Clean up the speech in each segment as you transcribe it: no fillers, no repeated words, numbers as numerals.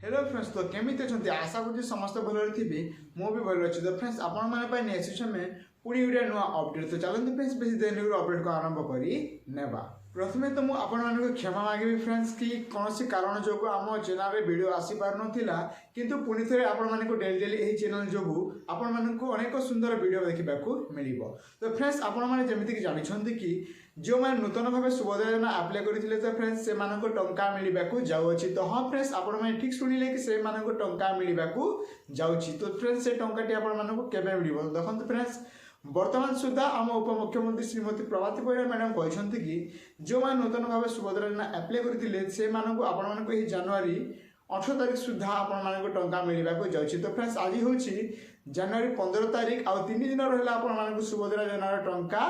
Hello friends, तो केमी अच्छे आशा करुँच समस्त भल थे मुझे भल अच्छी। तो फ्रेंड्स आपण मैंने पुणी गोटे नुआ अपडेट। तो चलते फ्रेंड्स बेस देर अपडेट को आरंभ कर प्रथमे तो मुझे क्षमा मांगी फ्रेंड्स कि कौन कारण जो आम चैनल वीडियो आसी पार नाला किंतु पुणी थे आपको डेली डेली यही चैनल जो आपको अनेक सुंदर वीडियो देखा मिल। तो फ्रेंड्स आपमती जानते कि जो मैंने नूतन भाव सुभद्रा योजना आप्लाय करते तो फ्रेंड्स से टंका मिलवाक जाऊँगी। तो हाँ फ्रेंड्स आपने ठीक शुणिले कि से टंका मिलवाक जाऊँगी। तो फ्रेंड्स से टंकाटी आपको केवे मिल देखते फ्रेंड्स वर्तमान सुधा आम उपमुख्यमंत्री श्रीमती प्रभाती परिड़ा मैडम कहते कि जो मैंने नूतन भाव सुभद्रा योजना आप्लाय करते से आपण जनवरी 18 तारीख सुधा आपण टंका मिलवाक जाऊँगी। तो फ्रेंड्स आज हूँ जनवरी 15 तारीख आउ 3 दिन रहा आपण सुभद्रा योजनार टंका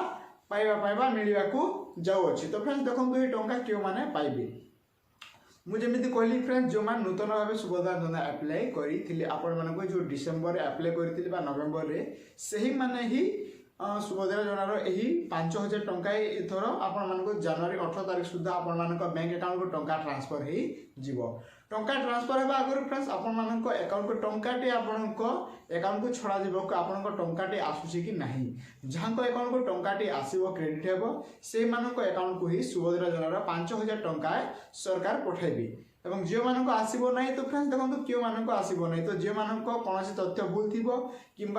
पाइबा मिलवाक जाऊँगी। तो फ्रेंड्स देखो ये टंका क्यों मैंने पाइबे मुझे कहली फ्रेंड्स जो मैंने नूतन भाव सुभद्रा योजना आप्लाय करते आपण जो डिसेम्बर आप्लाय करते नवेम्बर में से ही माने ही सुभद्रा योजनार यही 5000 टंका एथर आपण जनवरी 18 तारीख सुधा आपण बैंक अकाउंट को टंका ट्रांसफर हो टंका ट्रांसफर होगा आगुरी फ्रेंड्स आपण अकाउंट को टंकाटे आपण अकाउंट को छड़ा जीवक आपण टंकाटे आसूसी कि नहीं जहाँ अकाउंट को टंकाटे आसो क्रेडिट हे से अकाउंट को ही सुभद्रा योजनार 5000 टंका सरकार पठाइबे एवं जो मानक आसब ना। तो फ्रेंड्स देखो क्यों मानक आसब ना तो जो मानक कौन तथ्य भूल थी कि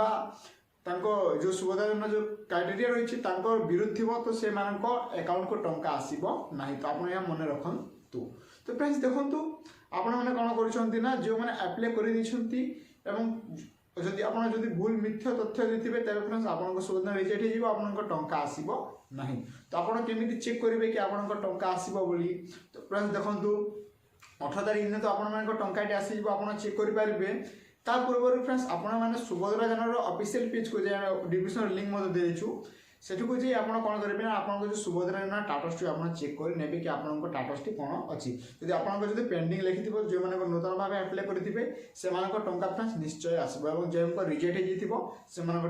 जो सुभद्रा योजना जो क्राइटेरिया रही विरुद्ध थी तो से अकाउंट को टंका आसब ना। तो आप मन रखु। तो फ्रेंड्स देखो आपण मैंने कौन कर जो मैंने आप्लाय कर आप भूल मिथ्या तथ्य देते तेज फ्रेंड्स आप सुभद्रा रिजेक्ट हो आप टंका आसब ना। तो आप केमी चेक करेंगे कि आप टंका आसब बोली। तो फ्रेंड्स देखो 18 तारीख दिन तो आप टंकाटी आसो आप चेक करेंगे। ता पूर्व फ्रेंड्स आपने सुभद्रा योजनार ऑफिशियल पेज को डिस्क्रिप्शन लिंक देचु सेठू को आप कौन करेंगे आपको जो सुभद्रा योजना टाटस आप चेक कर ने कि आपको टाटस कौन अच्छी जब आपको जो पेंडिंग लिखि जो मैंने नूतन भाव आप्लाय करेंगे से टंका फ्रेंड्स निश्चय आसो और जो रिजेक्ट हो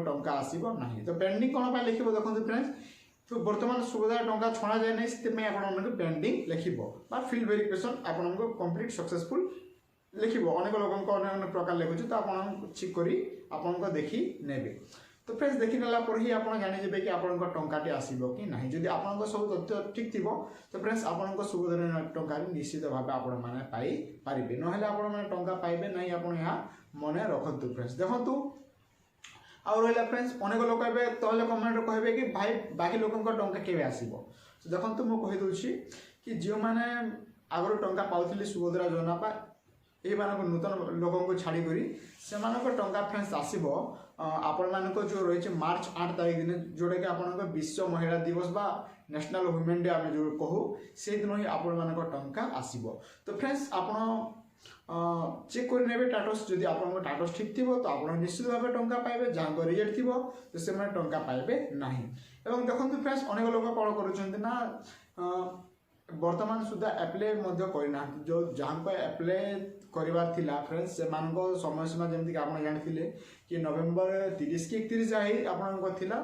टंका आसब ना। तो पेंडिंग कौन लिख देखो फ्रेंड्स तो बर्तमान सुभद्रा टंका छणा जाए ना से आपको पेंडिंग लिख फिल्ड वेरिफिकेशन आपको कंप्लीट सक्सेसफुल लिख अनेक लोक अनेक प्रकार लिखुचे। तो आप चेक कर आपको देखी ने। तो फ्रेंड्स देखी नेला पर ही आप जानीजे कि आपको टंकाटी आसब कि ना जदि आपको सब तथ्य ठीक थी तो फ्रेंड्स आपको सुभद्रा टंका निश्चित भाव आपरे ना टंका पाइबे ना आप मन रखु। फ्रेंड्स देखो आ रहा फ्रेंड्स अनेक लोक तले कमेंट कहे कि भाई बाकी लोक टंका केवे आसब। तो देखो मुझे कहीदे कि जो मैंने आगर टंका पाऊली सुभद्रा योजना ये नूतन लोक को छाड़ी से टंका फ्रेंड्स आसब आपण जो रही मार्च 8 तारीख दिन जोटा कि आप विश्व महिला दिवस बा नेशनल वुमेन डे आम जो कहू से दिन ही आपण टंका आसब। तो फ्रेंड्स आप चेक कर टाटस जदि आप टाटस ठीक थी तो आप निश्चित भाव टंका पाइबे जहाँ रिजेक्ट थी तो से टंका पाइबे ना। एवं देखो फ्रेंड्स अनेक लोक कौन कर वर्तमान सुधा आप्लाय करना जो जहाँ को आप्लाय करार थिला फ्रेंड्स से समय सीमा जमीक आप जानते कि नवेम्बर 30 कि 31 जाए आपला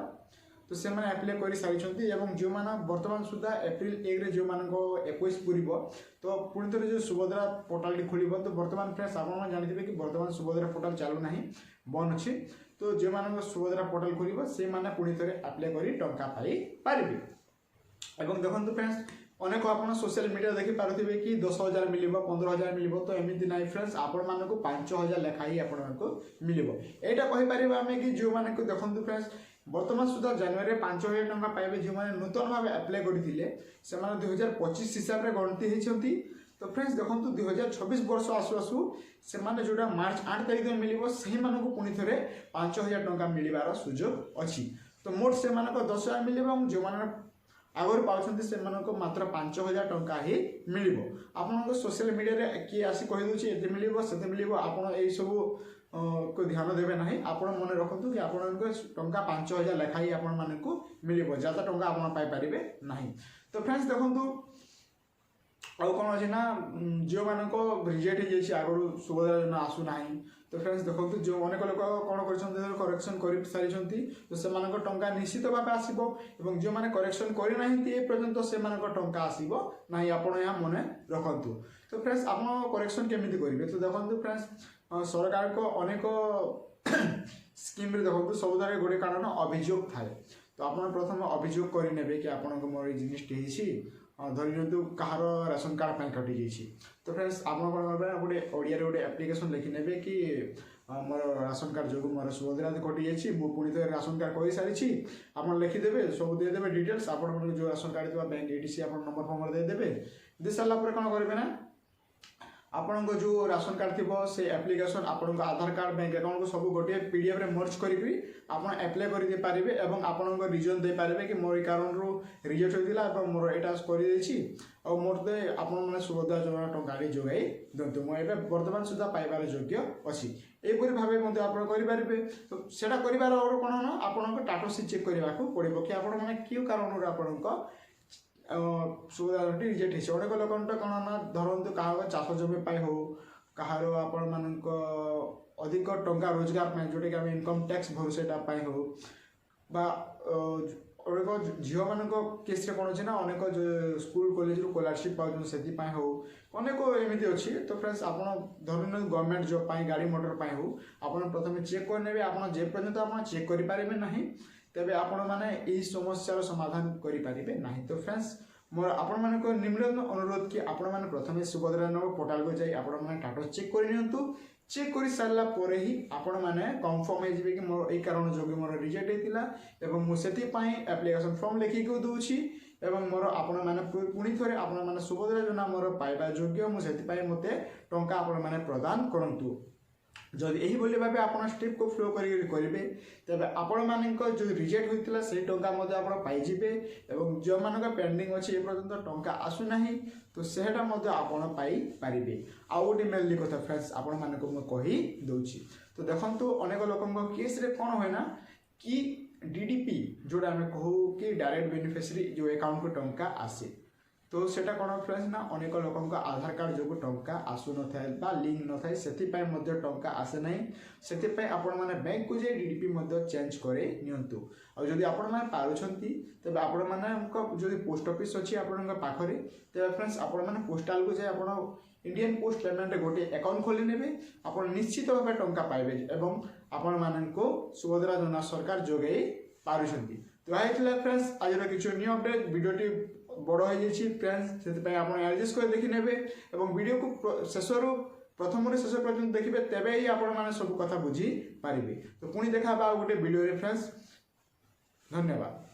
तो से आप्लाय कर सारी जो मैंने वर्तमान सुधा एप्रिल 1 जो मान 21 पूरी तो पुणी थे जो सुभद्रा पोर्टाल खोल तो वर्तमान फ्रेंड्स आप जानते कि वर्तमान सुभद्रा पोर्टाल चालू ना बंद अच्छी। तो जो मान सुभद्रा पोर्टाल खोल से पुणी थे आप्लाय कर टंका पाइपर। देखो फ्रेंड्स अनेक आप सोशल मीडिया देखी पारे कि 10,000 मिल 15,000 मिल तो एमती ना फ्रेंड्स आपण मानक 5,000 लेखाई आपको मिल यहाँ कहीपर आम कि जो मैंने देखो फ्रेंड्स वर्तमान सुधा जनवरी 5,000 टंका पाइबे जो मैंने नूतन भाव आप्लाय करते से 2025 हिसाब से गणति होती। तो फ्रेंड्स देखो 2026 वर्ष आसु आसु से जोटा मार्च 8 तारीख दिन मिल से पुणी थे 5,000 टंका मिलवार सुजोग अच्छी। तो मोट से 10,000 मिल जो मैंने आगर पाँच से मात्र 5,000 टंका ही मिल। आप सोशल मीडिया किए आसी कहीदे ये मिल से मिल आप सब को ध्यान देवे ना। आप मन रखु कि आपको टंका 5,000 लेखाई आपको मिल ज़्यादा टंका आप पाइपर ना। तो फ्रेंड्स देखो आउ कौन अच्छे ना जो मानक रिजेक्ट हो आगु सुभद्रा योजना आसूना। तो फ्रेंड्स देखो जो अनेक लोक कौन करेक्शन कर सारी तो से टंका निश्चित भाव आसब और जो मैंने करेक्शन करना पर्यंत से टंका आसब ना। आप मन रखु। तो फ्रेंड्स आप करेक्शन केमी करेंगे तो देखो फ्रेंड्स सरकार को अनेक स्कीम देखो सब गोटे कारण अभियोग थाए तो आप प्रथम अभियोग करे कि आपन मोर ये जिनटी धरी नियंतु कहार राशन कार्ड पे कटि जाइए तो फ्रेंड्स आप गोटे ओडिया गोटे एप्लिकेशन लिखिने कि मोर राशन कार्ड जो मोर सुभद्रा कटि जाइए मुझे पुणी थे राशन कार्ड कर सारी आप लिखिदेवे सब देदेवे डिटेल्स आपन जो राशन कार्ड थी बैंक एटीसी आप नंबर फंबर देदेवे दे सारापर कौन करेंगे ना आपण जो राशन कार्ड थी से एप्लिकेशन आपण आधार कार्ड बैंक अकाउंट को सब गोटे पीडीएफ रे मर्ज करी आपण अप्लाई कर दे पारिबे एवं आपण रिजन दे पारिबे कि मोर कारण रो रिजेक्ट होइतिला एवं मोर एटा कर देछि और मोर दे आपण माने सुभद्रा योजना टंका जोगाई दंतु मो एबे वर्तमान सुधा पाइबार योग्य अछि एपरि भाबे मध्ये आपण करि पारिबे तो सेटा करिवार और कोन न आपण टाटोसी चेक करबा को पड़िबो कि आपण माने क्यू कारण रो आपण सुविधा रिजेक्ट हो अनेक लोक कौन ना धरतु क्या चाष जमी हो कहार आपण मान अधिक टंका रोजगार जोटा कि आम इनकम टैक्स भरू से हो अनेक झील मान केस कौन अच्छे ना अनेक स्कूल कॉलेज स्कॉलरशिप पाँच से हो अनेक एमती अच्छी तो फ्रेंड्स आप धरन गवर्नमेंट जॉब गाड़ी मोटर हो आप प्रथम चेक कर आप जेपर्यंत आप चेक करें ना तेबे आपण माने यही समस्यार समाधान करें ना तो फ्रेंड्स मोर आपण मान निम्न अनुरोध कि आपण माने प्रथम सुभद्रा नंबर पोर्टाल को जाई आपण माने टाटो चेक कर नियंतु चेक कर सारा पर ही आपण माने कंफर्म हो जिवे कि मोर एई कारण जोगी मोर रिजेक्ट हेतिला एवं मु सेति पई एप्लिकेशन फॉर्म लेखि को दोछि एवं मोर आपण माने पुणी थरे आपण माने सुभद्रा योजना मोर पाइबा योग्य मु सेति पई मते टंका आपण माने प्रदान करंतु जदि यही बोली भाव आप स्टेप को फ्लो करेंगे तेज आपण मान जो रिजेक्ट होता से टंका आप पाइबे और जो मान पेंडिंग अच्छी ए पर्यटन टंका आसुना तो सेटा आप पारे आउ गोटे मेनली कथा फ्रेंड्स आपण मानक मुझे दूसरी तो देखो अनेक लोक केस रे कौन हुए ना कि डीडीपी जोटा आम कहू कि डायरेक्ट बेनिफिशियरी जो अकाउंट को टंका आसे तो सेटा कौन फ्रेंड्स ना अनेक लोक आधार कार्ड जो टंका आसु न था लिंक न था से टंका आसे ना से आपण मैंने बैंक को जाए डीडीपी चेंज करे नियंतु और जदि आपण मैंने पारुछंती तबे आपण मैंने जो पोस्ट ऑफिस अच्छी आपण पाखरे तबे फ्रेंड्स आपण मैंने पोस्टाल को जाए आपण इंडियन पोस्ट पेमेंट गोटे अकाउंट खोली नेबे आपण निश्चित भाव टंका पाइबे एवं आपण माननको सुभद्रा योजना सरकार जोगाई पारुछंती तो आइतला फ्रेंड्स आज किछु न्यू अपडेट वीडियोटी बड़ हो फ्रेंड्स से आप एडजस्ट कर देखी ने वीडियो को शेषर प्रथम शेष पर्यटन देखिए तेबे ही आपण माने सब कथा बुझी पारिबे तो पुणी देखा गोटे वीडियो फ्रेंड्स धन्यवाद।